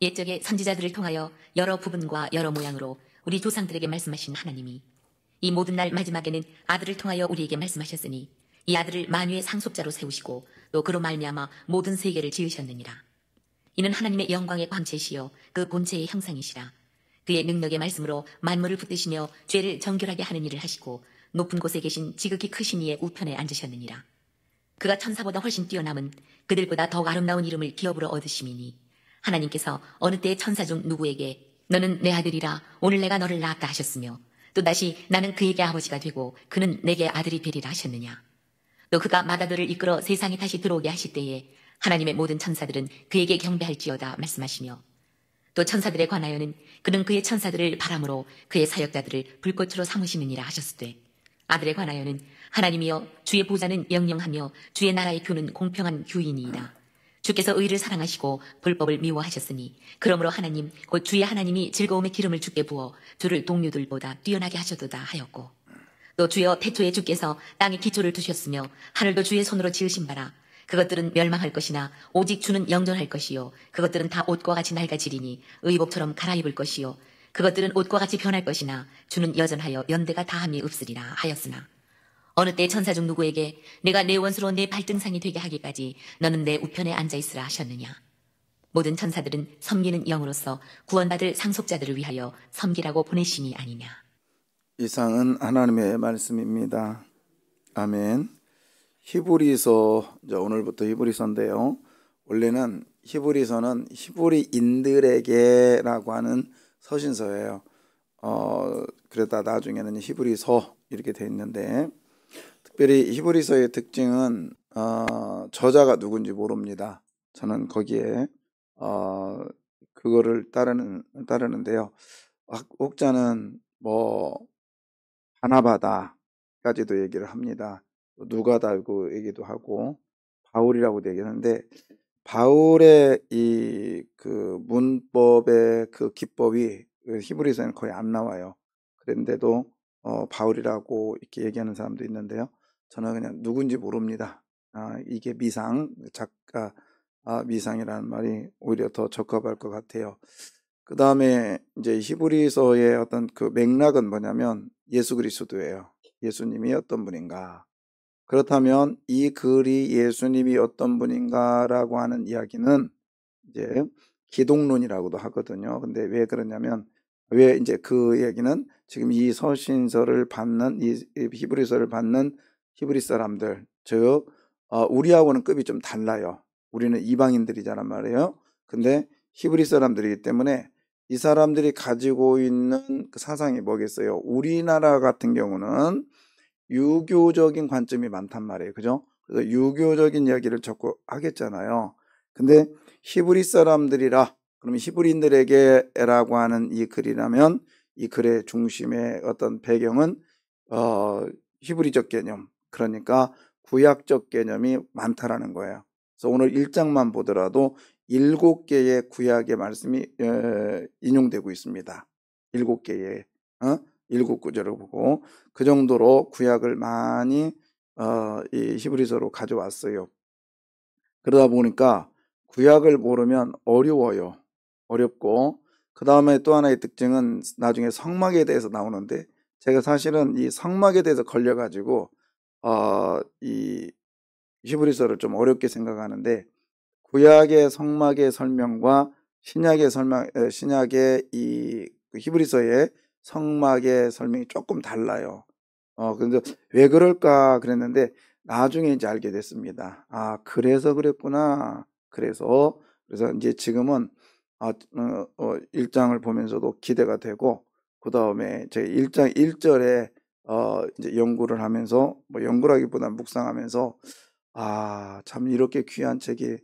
옛적의 선지자들을 통하여 여러 부분과 여러 모양으로 우리 조상들에게 말씀하신 하나님이 이 모든 날 마지막에는 아들을 통하여 우리에게 말씀하셨으니 이 아들을 만유의 상속자로 세우시고 또 그로 말미암아 모든 세계를 지으셨느니라. 이는 하나님의 영광의 광채시여 그 본체의 형상이시라. 그의 능력의 말씀으로 만물을 붙드시며 죄를 정결하게 하는 일을 하시고 높은 곳에 계신 지극히 크신 이의 우편에 앉으셨느니라. 그가 천사보다 훨씬 뛰어남은 그들보다 더욱 아름다운 이름을 기업으로 얻으심이니 하나님께서 어느 때 천사 중 누구에게 너는 내 아들이라 오늘 내가 너를 낳았다 하셨으며 또 다시 나는 그에게 아버지가 되고 그는 내게 아들이 되리라 하셨느냐. 또 그가 마다들을 이끌어 세상에 다시 들어오게 하실 때에 하나님의 모든 천사들은 그에게 경배할지어다 말씀하시며 또 천사들에 관하여는 그는 그의 천사들을 바람으로 그의 사역자들을 불꽃으로 삼으시느니라 하셨으되 아들에 관하여는 하나님이여 주의 보좌는 영영하며 주의 나라의 교는 공평한 교이니이다. 주께서 의를 사랑하시고 불법을 미워하셨으니 그러므로 하나님 곧 주의 하나님이 즐거움의 기름을 주께 부어 주를 동료들보다 뛰어나게 하셨도다 하였고 또 주여 태초에 주께서 땅에 기초를 두셨으며 하늘도 주의 손으로 지으신 바라. 그것들은 멸망할 것이나 오직 주는 영존할 것이요 그것들은 다 옷과 같이 낡아지리니 의복처럼 갈아입을 것이요 그것들은 옷과 같이 변할 것이나 주는 여전하여 연대가 다함이 없으리라 하였으나 어느 때 천사 중 누구에게 내가 내 원수로 내 발등상이 되게 하기까지 너는 내 우편에 앉아있으라 하셨느냐. 모든 천사들은 섬기는 영으로서 구원받을 상속자들을 위하여 섬기라고 보내심이 아니냐. 이상은 하나님의 말씀입니다. 아멘. 히브리서, 오늘부터 히브리서인데요. 원래는 히브리서는 히브리인들에게라고 하는 서신서예요. 그러다 나중에는 히브리서 이렇게 돼 있는데, 특별히 히브리서의 특징은 저자가 누군지 모릅니다. 저는 거기에 그거를 따르는데요. 혹자는 바나바다까지도 얘기를 합니다. 누가다고 얘기도 하고 바울이라고도 얘기하는데 바울의 이 그 문법의 그 기법이 히브리서에는 거의 안 나와요. 그런데도 바울이라고 이렇게 얘기하는 사람도 있는데요. 저는 그냥 누군지 모릅니다. 이게 미상, 작가 미상이라는 말이 오히려 더 적합할 것 같아요. 그 다음에 이제 히브리서의 어떤 그 맥락은 뭐냐면 예수 그리스도예요. 예수님이 어떤 분인가. 그렇다면 이 글이 예수님이 어떤 분인가라고 하는 이야기는 이제 기독론이라고도 하거든요. 근데 왜 그러냐면 왜 이제 그 얘기는 지금 이 서신서를 받는 이 히브리서를 받는 히브리 사람들, 즉 우리하고는 급이 좀 달라요. 우리는 이방인들이잖아 말이에요. 근데 히브리 사람들이기 때문에 이 사람들이 가지고 있는 그 사상이 뭐겠어요? 우리나라 같은 경우는 유교적인 관점이 많단 말이에요. 그죠? 그래서 유교적인 이야기를 자꾸 하겠잖아요. 근데 히브리 사람들이라, 그러면 히브리인들에게라고 하는 이 글이라면 이 글의 중심의 어떤 배경은 히브리적 개념, 그러니까 구약적 개념이 많다라는 거예요. 그래서 오늘 1장만 보더라도 7개의 구약의 말씀이 인용되고 있습니다. 7개의 7구절을 보고 그 정도로 구약을 많이 이 히브리서로 가져왔어요. 그러다 보니까 구약을 모르면 어려워요. 어렵고 그 다음에 또 하나의 특징은 나중에 성막에 대해서 나오는데 제가 사실은 이 성막에 대해서 걸려가지고 이 히브리서를 좀 어렵게 생각하는데 구약의 성막의 설명과 신약의 이 히브리서의 성막의 설명이 조금 달라요. 근데 왜 그럴까 그랬는데 나중에 이제 알게 됐습니다. 그래서 그랬구나. 그래서 이제 지금은 1장을 보면서도 기대가 되고 그 다음에 제 1장 1절에 이제 연구를 하면서 연구라기보다 묵상하면서 참 이렇게 귀한 책이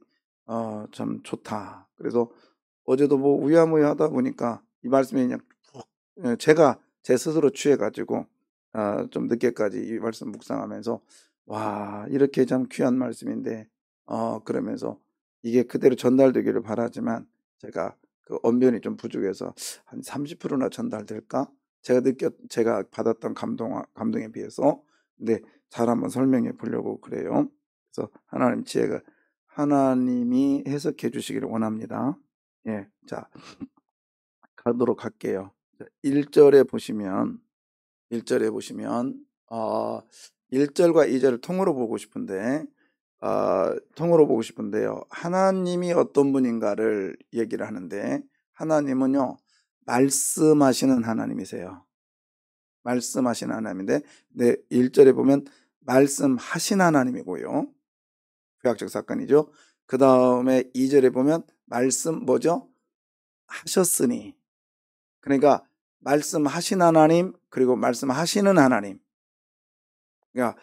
참 좋다. 그래서 어제도 우야무야 하다 보니까 이 말씀이 그냥 제가 제 스스로 취해가지고 좀 늦게까지 이 말씀 묵상하면서 와 이렇게 참 귀한 말씀인데 그러면서 이게 그대로 전달되기를 바라지만 제가 그 언변이 좀 부족해서 한 30%나 전달될까? 제가 받았던 감동에 비해서. 근데 잘 한번 설명해 보려고 그래요. 그래서 하나님이 해석해 주시기를 원합니다. 예, 자, 가도록 할게요. 1절에 보시면, 1절에 보시면, 1절과 2절을 통으로 보고 싶은데, 통으로 보고 싶은데요. 하나님이 어떤 분인가를 얘기를 하는데, 하나님은요, 말씀하시는 하나님이세요. 말씀하시는 하나님인데, 네, 1절에 보면 말씀하신 하나님이고요. 구약적 사건이죠. 그 다음에 2절에 보면 말씀 뭐죠? 하셨으니. 그러니까 말씀하신 하나님, 그리고 말씀하시는 하나님. 그러니까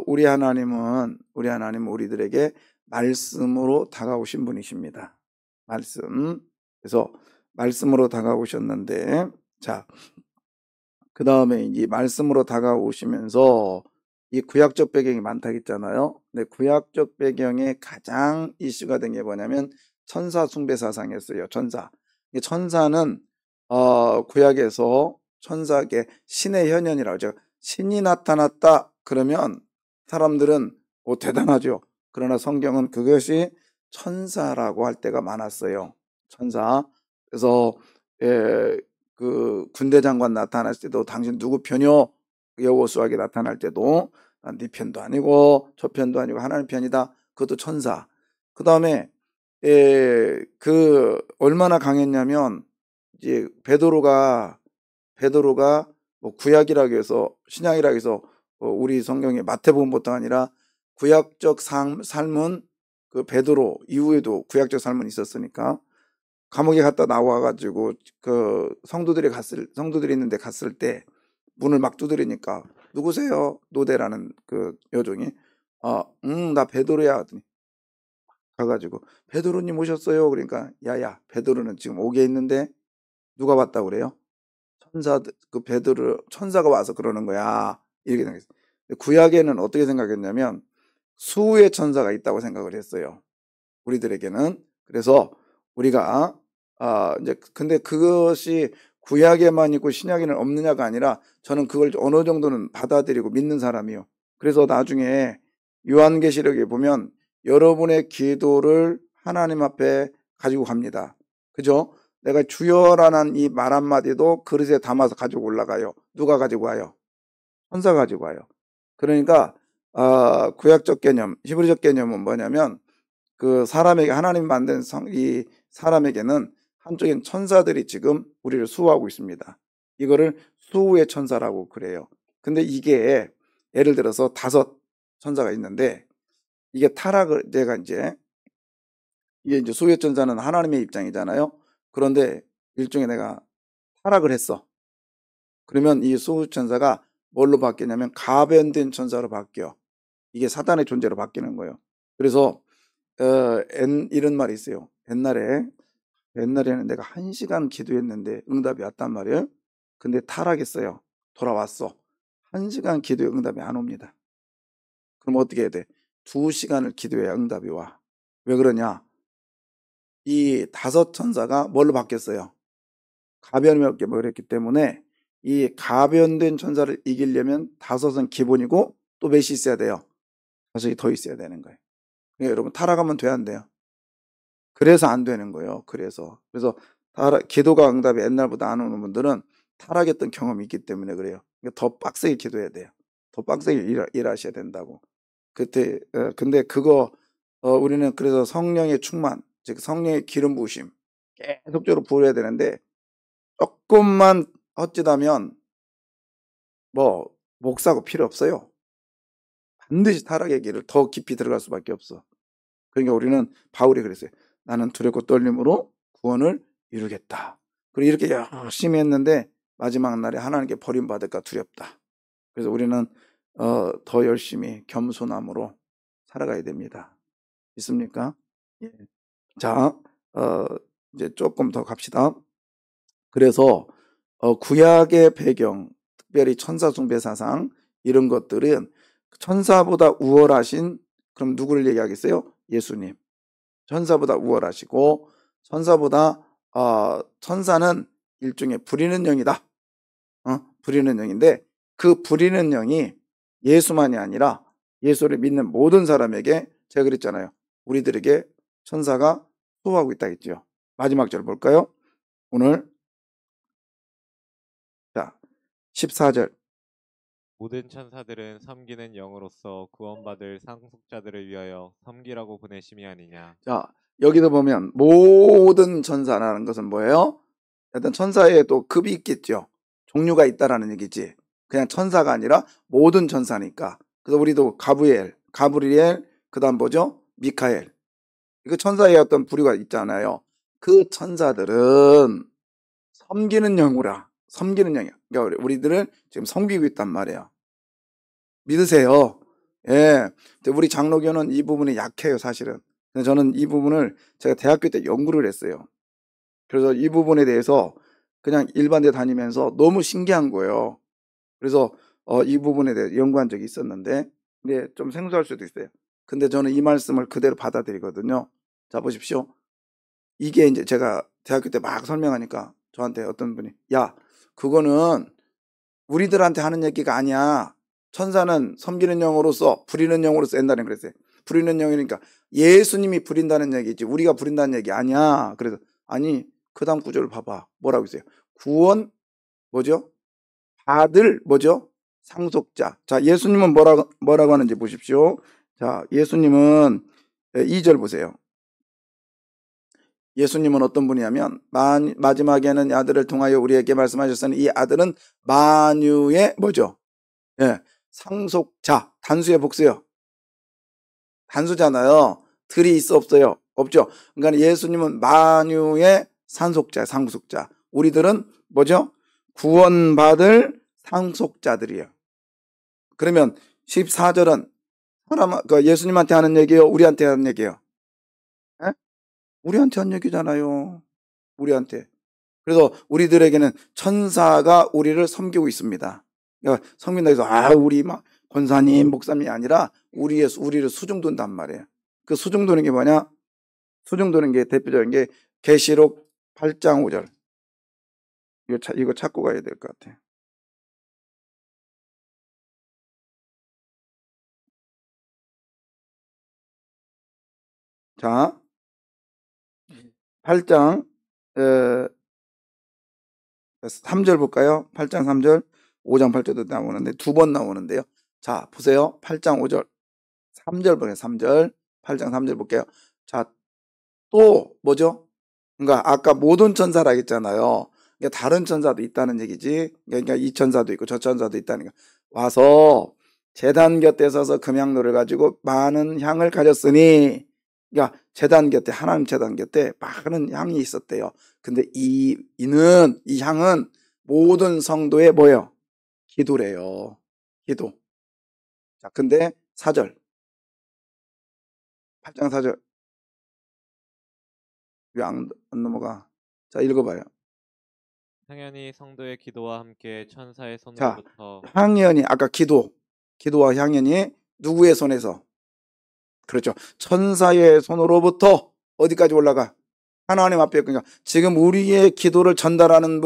우리 하나님은 우리들에게 말씀으로 다가오신 분이십니다. 말씀. 그래서 말씀으로 다가오셨는데, 자, 그 다음에 이 말씀으로 다가오시면서 이 구약적 배경이 많다 했잖아요. 근데 구약적 배경에 가장 이슈가 된 게 뭐냐면 천사 숭배 사상이었어요. 천사. 이 천사는 구약에서 천사계 신의 현현이라고 하죠. 신이 나타났다 그러면 사람들은 대단하죠. 그러나 성경은 그것이 천사라고 할 때가 많았어요. 천사. 그래서 그 군대 장관 나타났을 때도 당신 누구 편이요? 여호수아에게 나타날 때도 네 편도 아니고 저 편도 아니고 하나님 편이다. 그것도 천사. 그 다음에 그 얼마나 강했냐면 이제 베드로가 뭐 구약이라고 해서 신약이라고 해서 우리 성경에 마태복음부터 아니라 구약적 삶은 그 베드로 이후에도 구약적 삶은 있었으니까 감옥에 갔다 나와가지고 그 성도들이 있는데 갔을 때 문을 막 두드리니까 누구세요? 노대라는 그 여종이 나 베드로야 하더니 가가지고 베드로님 오셨어요? 그러니까 야야 베드로는 지금 옥에 있는데 누가 왔다고 그래요? 천사가 와서 그러는 거야. 이렇게 생각했어요. 구약에는 어떻게 생각했냐면 수의 천사가 있다고 생각을 했어요. 우리들에게는. 그래서 우리가 이제 근데 그것이 구약에만 있고 신약에는 없느냐가 아니라 저는 그걸 어느 정도는 받아들이고 믿는 사람이요. 그래서 나중에 요한계시록에 보면 여러분의 기도를 하나님 앞에 가지고 갑니다. 그죠? 내가 주여라는 이 말 한마디도 그릇에 담아서 가지고 올라가요. 누가 가지고 와요? 천사 가지고 와요. 그러니까 구약적 개념, 히브리적 개념은 뭐냐면 그 사람에게 하나님 만든 이 사람에게는 한쪽엔 천사들이 지금 우리를 수호하고 있습니다. 이거를 수호의 천사라고 그래요. 근데 이게 예를 들어서 5 천사가 있는데 이게 이게 이제 수호의 천사는 하나님의 입장이잖아요. 그런데 일종의 내가 타락을 했어. 그러면 이 수호의 천사가 뭘로 바뀌냐면 가변된 천사로 바뀌어. 이게 사단의 존재로 바뀌는 거예요. 그래서 이런 말이 있어요. 옛날에는 내가 1시간 기도했는데 응답이 왔단 말이에요. 근데 타락했어요. 돌아왔어. 1시간 기도에 응답이 안 옵니다. 그럼 어떻게 해야 돼? 2시간을 기도해야 응답이 와. 왜 그러냐? 이 5 천사가 뭘로 바뀌었어요? 가변이 없게 그랬기 때문에 이 가변된 천사를 이기려면 5은 기본이고 또 몇이 있어야 돼요? 5이 더 있어야 되는 거예요. 그러니까 여러분 타락하면 돼, 안 돼요? 그래서 안 되는 거예요. 그래서 기도가 응답이 옛날보다 안 오는 분들은 타락했던 경험이 있기 때문에 그래요. 그러니까 더 빡세게 기도해야 돼요. 더 빡세게 일하셔야 된다고. 근데 그거 우리는 그래서 성령의 충만, 즉 성령의 기름 부으심 계속적으로 부어야 되는데 조금만 헛짓하면 뭐 목사고 필요 없어요. 반드시 타락의 길을 더 깊이 들어갈 수밖에 없어. 그러니까 우리는 바울이 그랬어요. 나는 두렵고 떨림으로 구원을 이루겠다. 그리고 이렇게 열심히 했는데 마지막 날에 하나님께 버림받을까 두렵다. 그래서 우리는 더 열심히 겸손함으로 살아가야 됩니다. 있습니까? 예. 자, 이제 조금 더 갑시다. 그래서 구약의 배경, 특별히 천사 숭배 사상 이런 것들은 천사보다 우월하신 그럼 누구를 얘기하겠어요? 예수님. 천사보다 우월하시고 천사는 일종의 부리는 영이다. 부리는 영인데 그 부리는 영이 예수만이 아니라 예수를 믿는 모든 사람에게 제가 그랬잖아요. 우리들에게 천사가 수호하고 있다 했죠. 마지막 절 볼까요? 오늘 자 14절. 모든 천사들은 섬기는 영으로서 구원받을 상속자들을 위하여 섬기라고 보내심이 아니냐. 자, 여기도 보면 모든 천사라는 것은 뭐예요? 일단 천사에 또 급이 있겠죠. 종류가 있다라는 얘기지. 그냥 천사가 아니라 모든 천사니까. 그래서 우리도 가브리엘, 그다음 뭐죠? 미카엘. 이거 천사의 어떤 부류가 있잖아요. 그 천사들은 섬기는 영이라. 섬기는 영이야. 그러니까 우리들은 지금 섬기고 있단 말이에요. 믿으세요. 예. 근데 우리 장로교는 이 부분이 약해요, 사실은. 근데 저는 이 부분을 제가 대학교 때 연구를 했어요. 그래서 이 부분에 대해서 그냥 일반대 다니면서 너무 신기한 거예요. 그래서 이 부분에 대해 연구한 적이 있었는데, 근데 좀 생소할 수도 있어요. 근데 저는 이 말씀을 그대로 받아들이거든요. 자, 보십시오. 이게 이제 제가 대학교 때 막 설명하니까 저한테 어떤 분이, 야, 그거는 우리들한테 하는 얘기가 아니야. 천사는 섬기는 영으로서 부리는 영으로서 옛날에 그랬어요. 부리는 영이니까 예수님이 부린다는 얘기지 우리가 부린다는 얘기 아니야. 그래서 아니 그 다음 구절을 봐봐. 뭐라고 있어요? 구원 뭐죠? 받을 뭐죠? 상속자. 자, 예수님은 뭐라고 하는지 보십시오. 자, 예수님은 2절 보세요. 예수님은 어떤 분이냐면 마지막에는 아들을 통하여 우리에게 말씀하셨으니 이 아들은 만유의 뭐죠? 예, 상속자. 단수의 복수요. 단수잖아요. 들이 있어 없어요? 없죠. 그러니까 예수님은 만유의 상속자. 우리들은 뭐죠? 구원받을 상속자들이에요. 그러면 14절은 예수님한테 하는 얘기예요? 우리한테 하는 얘기예요? 예? 우리한테 하는 얘기잖아요. 우리한테. 그래서 우리들에게는 천사가 우리를 섬기고 있습니다. 그러니까 섬긴다 해서 우리 막 권사님, 목사님이 아니라 우리를 수중둔단 말이에요. 그 수중두는 게 뭐냐? 수중두는 게 대표적인 게 계시록 8장 5절. 이거 찾고 가야 될 것 같아요. 자, 8장 3절 볼까요? 8장 3절, 5장 8절도 나오는데 두 번 나오는데요. 자, 보세요. 8장 5절, 3절 보세요. 3절, 8장 3절 볼게요. 자, 또 뭐죠? 그러니까 아까 모든 천사라 했잖아요. 그러니까 다른 천사도 있다는 얘기지. 그러니까 이 천사도 있고 저 천사도 있다니까. 와서 제단 곁에 서서 금향로를 가지고 많은 향을 가졌으니, 그러니까 제단 곁에, 하나님 제단 곁에 많은 향이 있었대요. 근데 이 향은 모든 성도의 뭐예요? 기도래요. 기도. 자, 근데 4절. 8장 4절. 왜 안 넘어가? 자, 읽어봐요. 당연히 성도의 기도와 함께 천사의 자, 손으로부터 향연이 아까 기도와 향연이 누구의 손에서? 그렇죠. 천사의 손으로부터 어디까지 올라가? 하나님 앞에. 그러니까 지금 우리의 기도를 전달하는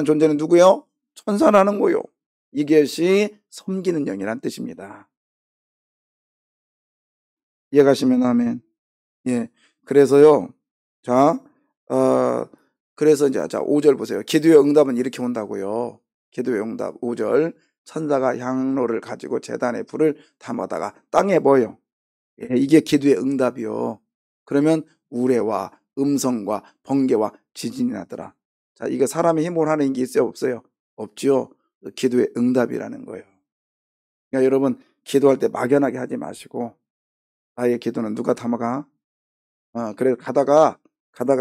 존재는 누구예요? 천사라는 거요. 이것이 섬기는 영이란 뜻입니다. 이해가시면 아멘. 예. 그래서요. 자, 그래서 이제 5절 보세요. 기도의 응답은 이렇게 온다고요. 기도의 응답 5절. 천사가 향로를 가지고 제단에 불을 담아다가 땅에 뭐요? 예, 이게 기도의 응답이요. 그러면 우레와 음성과 번개와 지진이 나더라. 자, 이거 사람의 힘으로 하는 게 있어요, 없어요? 없죠. 기도의 응답이라는 거예요. 그러니까 여러분 기도할 때 막연하게 하지 마시고 나의 기도는 누가 담아가? 그래 가다가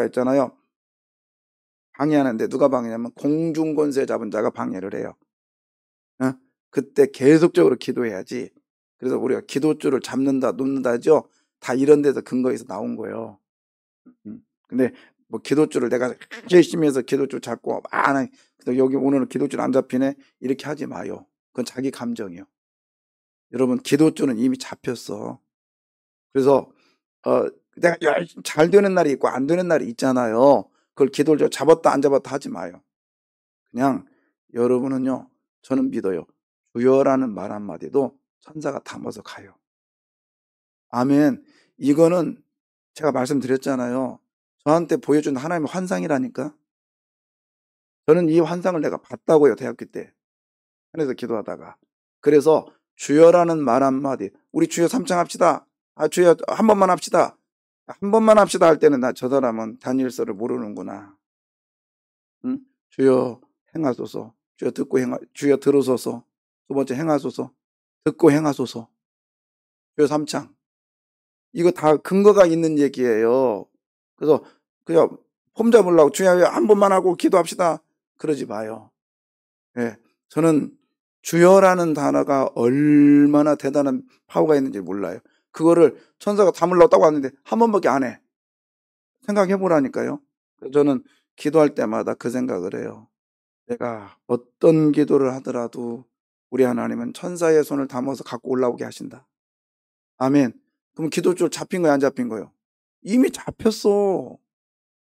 있잖아요. 방해하는데 누가 방해하냐면 공중권세 잡은 자가 방해를 해요. 그때 계속적으로 기도해야지. 그래서 우리가 기도줄을 잡는다, 놓는다 하죠. 다 이런 데서 근거에서 나온 거예요. 근데 뭐 기도줄을 내가 열심히 해서 기도줄 잡고 여기 오늘은 기도줄 안 잡히네 이렇게 하지 마요. 그건 자기 감정이요. 여러분 기도줄은 이미 잡혔어. 그래서 내가 열심히 잘 되는 날이 있고 안 되는 날이 있잖아요. 그걸 기도를 잡았다 안 잡았다 하지 마요. 그냥 여러분은요, 저는 믿어요. 주여라는 말 한마디도 천사가 담아서 가요. 아멘. 이거는 제가 말씀드렸잖아요. 저한테 보여준 하나님의 환상이라니까. 저는 이 환상을 내가 봤다고요, 대학교 때. 하늘에서 기도하다가. 그래서 주여라는 말 한마디, 우리 주여 3창 합시다. 주여 한 번만 합시다. 한 번만 합시다 할 때는 저 사람은 다니엘서를 모르는구나. 응? 주여 행하소서. 주여 들으소서. 두 번째 행하소서. 듣고 행하소서. 주여 3창. 이거 다 근거가 있는 얘기예요. 그래서 그냥 폼 잡으려고 주여 한 번만 하고 기도합시다. 그러지 마요. 예, 저는 주여라는 단어가 얼마나 대단한 파워가 있는지 몰라요. 그거를 천사가 담으려고 딱 왔는데 한 번밖에 안 해. 생각해 보라니까요. 저는 기도할 때마다 그 생각을 해요. 내가 어떤 기도를 하더라도 우리 하나님은 천사의 손을 담아서 갖고 올라오게 하신다. 아멘. 그럼 기도줄 잡힌 거야, 안 잡힌 거요? 이미 잡혔어.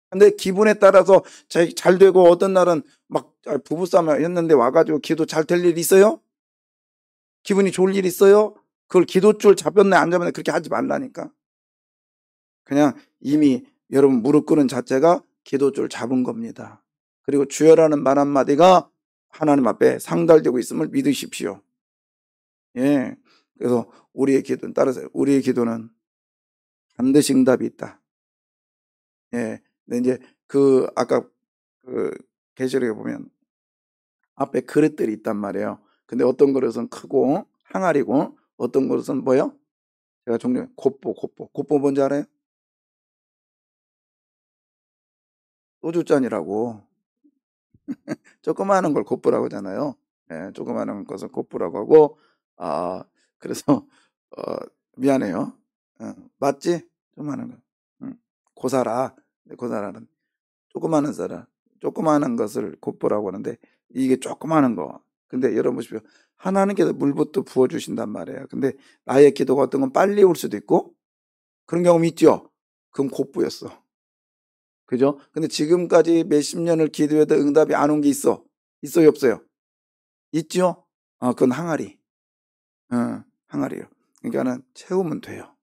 근데 기분에 따라서 잘 되고 어떤 날은 막 부부싸움 했는데 와가지고 기도 잘 될 일 있어요? 기분이 좋을 일 있어요? 그걸 기도줄 잡혔네 안 잡혔네 그렇게 하지 말라니까. 그냥 이미 여러분 무릎 꿇은 자체가 기도줄 잡은 겁니다. 그리고 주여라는 말 한마디가 하나님 앞에 상달되고 있음을 믿으십시오. 예. 그래서 우리의 기도는 따라서 우리의 기도는 반드시 응답이 있다. 예. 근데 이제 아까 계시록에 보면 앞에 그릇들이 있단 말이에요. 근데 어떤 그릇은 크고 항아리고 어떤 그릇은 뭐요? 제가 종류에 곱보 뭔지 알아요? 소주잔이라고. 조그마한 걸 곱보라고 하잖아요. 예, 조그마한 것을 곱보라고 하고 그래서 미안해요. 맞지? 조그마한 거. 고사라는 조그마한 것을 곱보라고 하는데 이게 조그마한 거. 근데 여러분 보십시오. 하나님께서 물부터 부어주신단 말이에요. 근데 나의 기도가 어떤 건 빨리 올 수도 있고 그런 경험이 있죠. 그건 곱보였어. 그죠? 근데 지금까지 몇십 년을 기도해도 응답이 안 온 게 있어. 있어요, 없어요? 있죠? 그건 항아리. 항아리요. 그러니까는 채우면 돼요.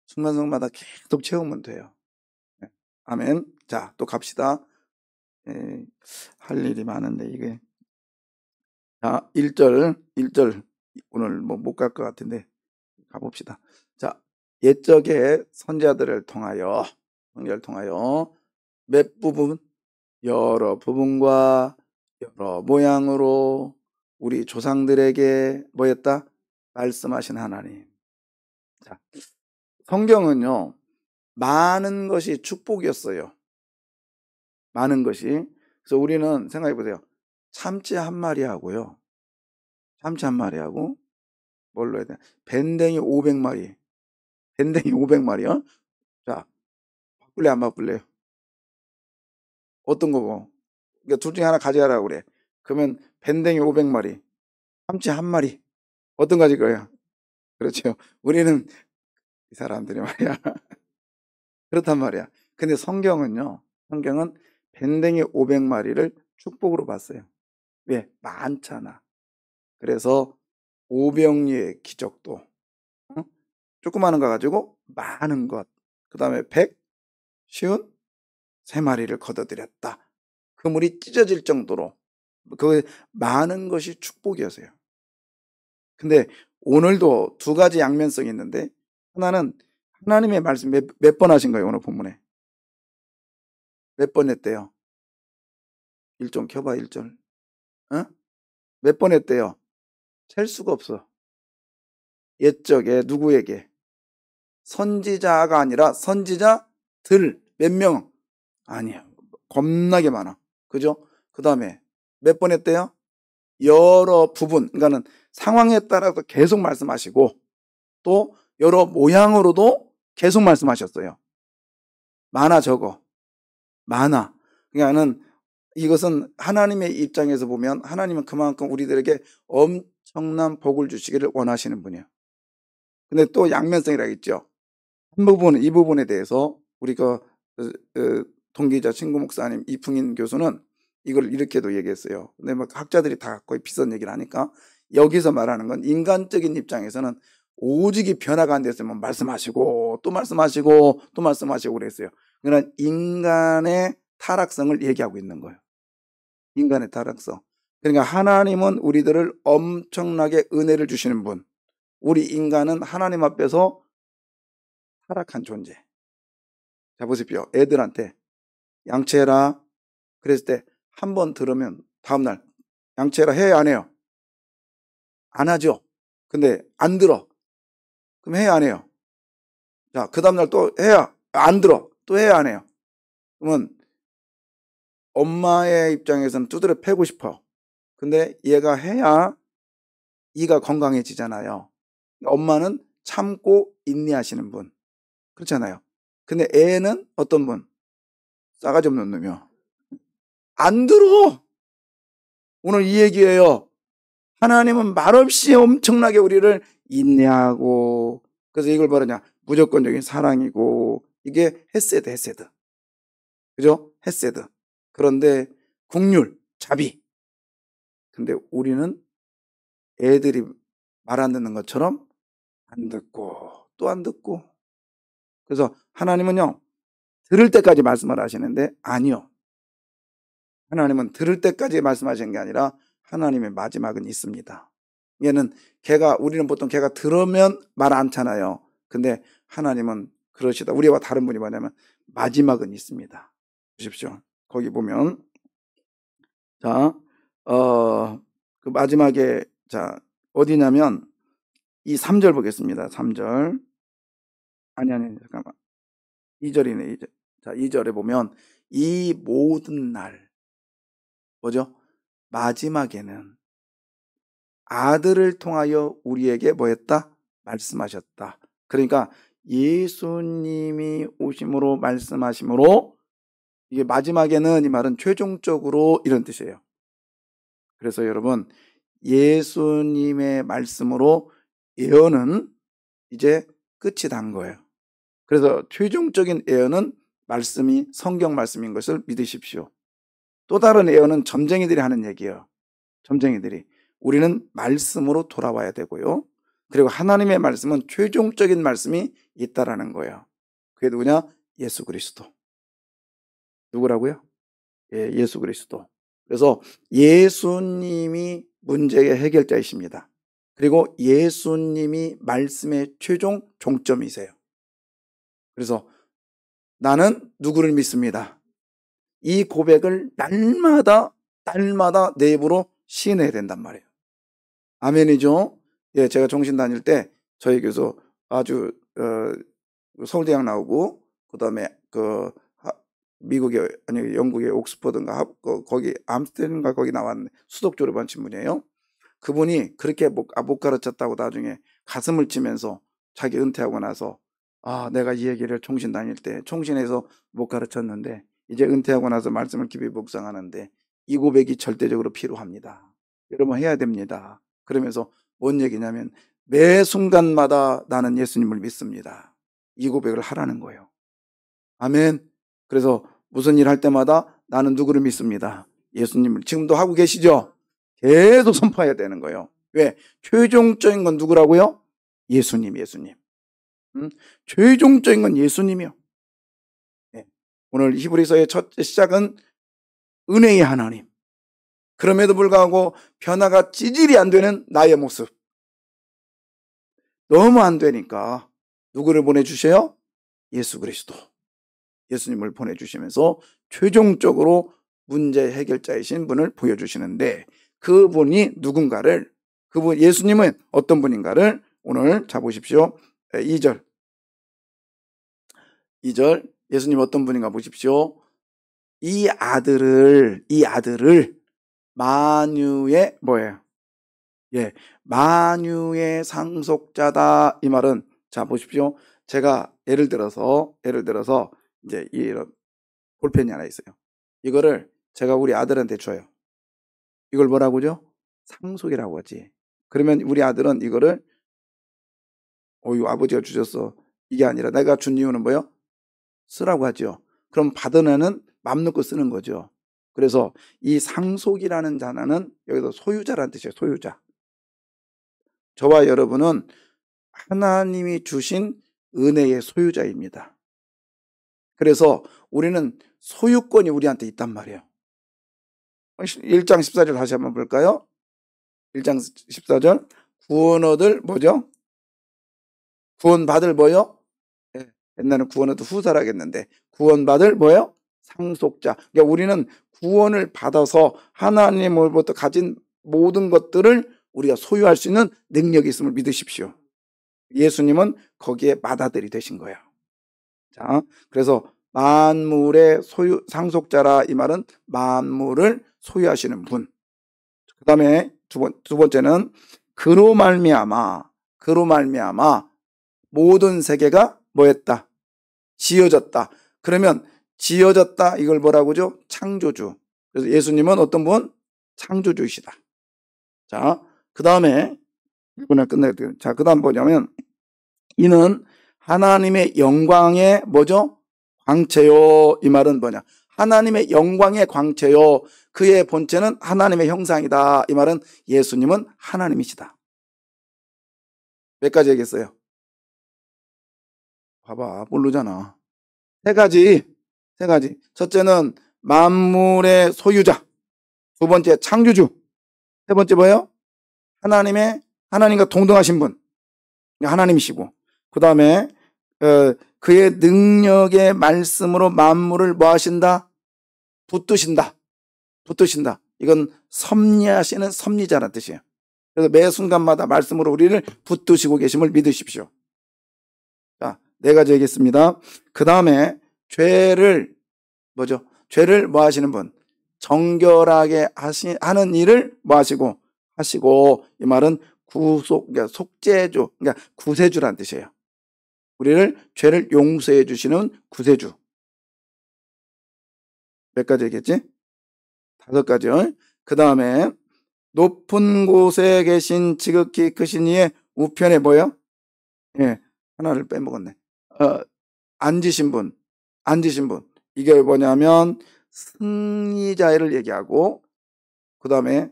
순간순간마다 계속 채우면 돼요. 네. 아멘. 자, 또 갑시다. 할 일이 많은데 이게. 자, 1절 오늘 뭐 못 갈 것 같은데 가봅시다. 자, 옛적의 선지자들을 통하여 몇 부분? 여러 부분과 여러 모양으로 우리 조상들에게 뭐였다? 말씀하신 하나님. 자, 성경은요, 많은 것이 축복이었어요. 많은 것이. 그래서 우리는 생각해 보세요. 참치 한 마리 하고요. 참치 한 마리 하고, 뭘로 해야 돼? 밴댕이 500마리. 밴댕이 500마리요? 자, 바꿀래, 안 바꿀래요? 어떤 거고? 그러니까 둘 중에 하나 가져가라고 그래. 그러면 밴댕이 500마리, 참치 한 마리. 어떤 가질 거예요? 그렇죠. 우리는 이 사람들이 말이야. 그렇단 말이야. 근데 성경은 밴댕이 500마리를 축복으로 봤어요. 왜? 많잖아. 그래서 오병이의 기적도 조그마한 거 가지고 많은 것. 그 다음에 153마리를 거둬들였다. 그물이 찢어질 정도로 그 많은 것이 축복이었어요. 근데 오늘도 두 가지 양면성이 있는데 하나는 하나님의 말씀 몇 번 하신 거예요? 오늘 본문에 몇 번 했대요? 1좀 켜봐. 1절 몇 번 했대요? 셀 수가 없어. 옛적에 누구에게? 선지자가 아니라 선지자들 몇 명? 아니야. 겁나게 많아. 그죠? 그 다음에 몇 번 했대요? 여러 부분. 그러니까는 상황에 따라서 계속 말씀하시고 또 여러 모양으로도 계속 말씀하셨어요. 많아 적어? 많아. 그러니까는 이것은 하나님의 입장에서 보면 하나님은 그만큼 우리들에게 엄청난 복을 주시기를 원하시는 분이에요. 근데 또 양면성이라고 있죠. 이 부분에 대해서 우리가 동기자 친구 목사님 이풍인 교수는 이걸 이렇게도 얘기했어요. 근데 막 학자들이 다 거의 비슷한 얘기를 하니까 여기서 말하는 건 인간적인 입장에서는 오직이 변화가 안 됐으면 말씀하시고 또 말씀하시고 또 말씀하시고 그랬어요. 그러니까 인간의 타락성을 얘기하고 있는 거예요. 인간의 타락성. 그러니까 하나님은 우리들을 엄청나게 은혜를 주시는 분. 우리 인간은 하나님 앞에서 타락한 존재. 자, 보십시오. 애들한테 양치해라 그랬을 때 한 번 들으면 다음날 양치해라 해야 안 해요? 안 하죠. 근데 안 들어. 그럼 해야 안 해요? 자, 그 다음날 또 해야 안 들어. 또 해야 안 해요? 그러면 엄마의 입장에서는 두드려 패고 싶어. 근데 얘가 해야 이가 건강해지잖아요. 엄마는 참고 인내하시는 분. 그렇잖아요. 근데 애는 어떤 분? 싸가지 없는 놈이요. 안 들어. 오늘 이 얘기예요. 하나님은 말없이 엄청나게 우리를 인내하고, 그래서 이걸 뭐라냐? 무조건적인 사랑이고, 이게 헤세드. 그죠? 헤세드. 그런데 국률, 자비. 근데 우리는 애들이 말 안 듣는 것처럼 안 듣고 또 안 듣고. 그래서 하나님은요, 들을 때까지 말씀을 하시는데 아니요. 하나님은 들을 때까지 말씀하시는 게 아니라 하나님의 마지막은 있습니다. 우리는 보통 걔가 들으면 말 않잖아요. 근데 하나님은 그러시다. 우리와 다른 분이 뭐냐면 마지막은 있습니다. 보십시오. 거기 보면 그 마지막에 어디냐면 이 3절 보겠습니다. 3절. 아니 잠깐만. 2절이네. 2절. 자, 2절에 보면 이 모든 날 뭐죠? 마지막에는 아들을 통하여 우리에게 뭐였다? 말씀하셨다. 그러니까 예수님이 오심으로 말씀하심으로 이게 마지막에는 이 말은 최종적으로 이런 뜻이에요. 그래서 여러분 예수님의 말씀으로 예언은 이제 끝이 난 거예요. 그래서 최종적인 예언은 말씀이 성경 말씀인 것을 믿으십시오. 또 다른 예언은 점쟁이들이 하는 얘기예요. 점쟁이들이. 우리는 말씀으로 돌아와야 되고요. 그리고 하나님의 말씀은 최종적인 말씀이 있다라는 거예요. 그게 누구냐? 예수 그리스도. 누구라고요? 예, 예수 그리스도. 그래서 예수님이 문제의 해결자이십니다. 그리고 예수님이 말씀의 최종 종점이세요. 그래서 나는 누구를 믿습니다. 이 고백을 날마다 내 입으로 시인해야 된단 말이에요. 아멘이죠? 예, 제가 종신 다닐 때 저희 교수 아주 서울대학 나오고 그다음에 영국의 옥스퍼드인가 거기 암스테르담인가 거기 나왔는데 수석 졸업한 친분이에요. 그분이 그렇게 못 가르쳤다고 나중에 가슴을 치면서 자기 은퇴하고 나서 내가 이 얘기를 총신 다닐 때 총신에서 못 가르쳤는데 이제 은퇴하고 나서 말씀을 깊이 묵상하는데 이 고백이 절대적으로 필요합니다. 여러분 해야 됩니다. 그러면서 뭔 얘기냐면 매 순간마다 나는 예수님을 믿습니다. 이 고백을 하라는 거예요. 아멘. 그래서 무슨 일 할 때마다 나는 누구를 믿습니다. 예수님을. 지금도 하고 계시죠? 계속 선포해야 되는 거예요. 왜? 최종적인 건 누구라고요? 예수님. 최종적인 건 예수님이요. 네. 오늘 히브리서의 첫 시작은 은혜의 하나님. 그럼에도 불구하고 변화가 찌질이 안 되는 나의 모습. 너무 안 되니까 누구를 보내주세요? 예수 그리스도. 예수님을 보내주시면서 최종적으로 문제 해결자이신 분을 보여주시는데 그분이 누군가를, 예수님은 어떤 분인가를 오늘 보십시오. 2절 예수님 어떤 분인가 보십시오. 이 아들을 만유의 뭐예요? 예, 만유의 상속자다. 이 말은 보십시오. 제가 예를 들어서 이제 이런 볼펜이 하나 있어요. 이거를 제가 우리 아들한테 줘요. 이걸 뭐라고죠? 상속이라고 하지. 그러면 우리 아들은 이거를 이거 아버지가 주셨어. 이게 아니라 내가 준 이유는 뭐예요? 쓰라고 하죠. 그럼 받은 애는 맘 놓고 쓰는 거죠. 그래서 이 상속이라는 단어는 여기서 소유자라는 뜻이에요. 소유자. 저와 여러분은 하나님이 주신 은혜의 소유자입니다. 그래서 우리는 소유권이 우리한테 있단 말이에요. 1장 14절 다시 한번 볼까요? 1장 14절 구원 얻을 뭐죠? 구원받을 뭐요? 네, 옛날에는 구원 얻을 후사라겠는데 구원받을 뭐요? 상속자. 그러니까 우리는 구원을 받아서 하나님으로부터 가진 모든 것들을 우리가 소유할 수 있는 능력이 있음을 믿으십시오. 예수님은 거기에 맏아들이 되신 거예요. 자, 그래서 만물의 소유 상속자라 이 말은 만물을 소유하시는 분. 그 다음에 두 번째는 그로 말미암아 모든 세계가 뭐했다? 지어졌다. 그러면 지어졌다 이걸 뭐라고 하죠? 창조주. 그래서 예수님은 어떤 분? 창조주이시다. 자, 그 다음에 이번에 끝내야 자, 그 다음 뭐냐면 이는 하나님의 영광의 뭐죠? 광채요. 이 말은 뭐냐? 하나님의 영광의 광채요. 그의 본체는 하나님의 형상이다. 이 말은 예수님은 하나님이시다. 몇 가지 얘기했어요? 봐봐, 모르잖아. 세 가지. 첫째는 만물의 소유자. 두 번째 창조주. 세 번째 뭐예요? 하나님과 동등하신 분. 하나님이시고. 그 다음에 그의 능력의 말씀으로 만물을 뭐 하신다? 붙드신다. 이건 섭리하시는 섭리자라는 뜻이에요. 그래서 매 순간마다 말씀으로 우리를 붙드시고 계심을 믿으십시오. 자, 네 가지 얘기했습니다. 그 다음에 죄를 뭐 하시는 분? 정결하게 하는 일을 뭐 하시고 이 말은 그러니까 속죄주, 그러니까 구세주라는 뜻이에요. 우리를 죄를 용서해 주시는 구세주. 몇 가지 얘기했지? 5가지요. 그 다음에 높은 곳에 계신 지극히 크신 이의 우편에 뭐예요? 예, 하나를 빼먹었네. 앉으신 분. 이게 뭐냐면 승리자를 얘기하고 그 다음에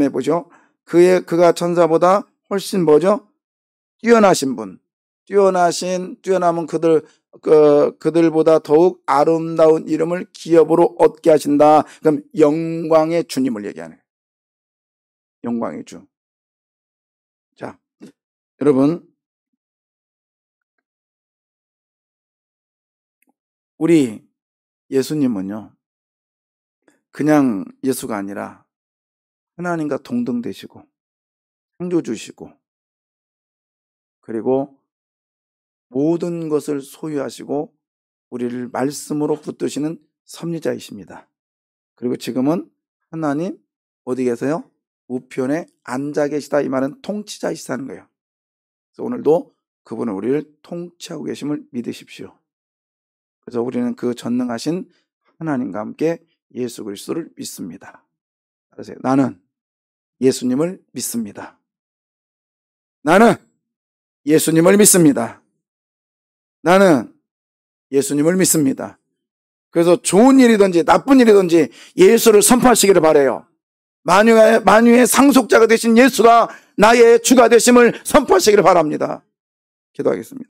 보죠. 그가 천사보다 훨씬 뭐죠? 뛰어나신 분. 뛰어남은 그들보다 더욱 아름다운 이름을 기업으로 얻게 하신다. 그럼 영광의 주님을 얘기하네. 영광의 주. 자, 여러분, 우리 예수님은요, 그냥 예수가 아니라 하나님과 동등되시고 창조주시고 그리고 모든 것을 소유하시고 우리를 말씀으로 붙드시는 섭리자이십니다. 그리고 지금은 하나님 어디 계세요? 우편에 앉아 계시다. 이 말은 통치자이시다는 거예요. 그래서 오늘도 그분은 우리를 통치하고 계심을 믿으십시오. 그래서 우리는 그 전능하신 하나님과 함께 예수 그리스도를 믿습니다. 그래서 나는 예수님을 믿습니다. 나는 예수님을 믿습니다. 나는 예수님을 믿습니다. 그래서 좋은 일이든지 나쁜 일이든지 예수를 선포하시기를 바라요. 만유의 상속자가 되신 예수가 나의 주가 되심을 선포하시기를 바랍니다. 기도하겠습니다.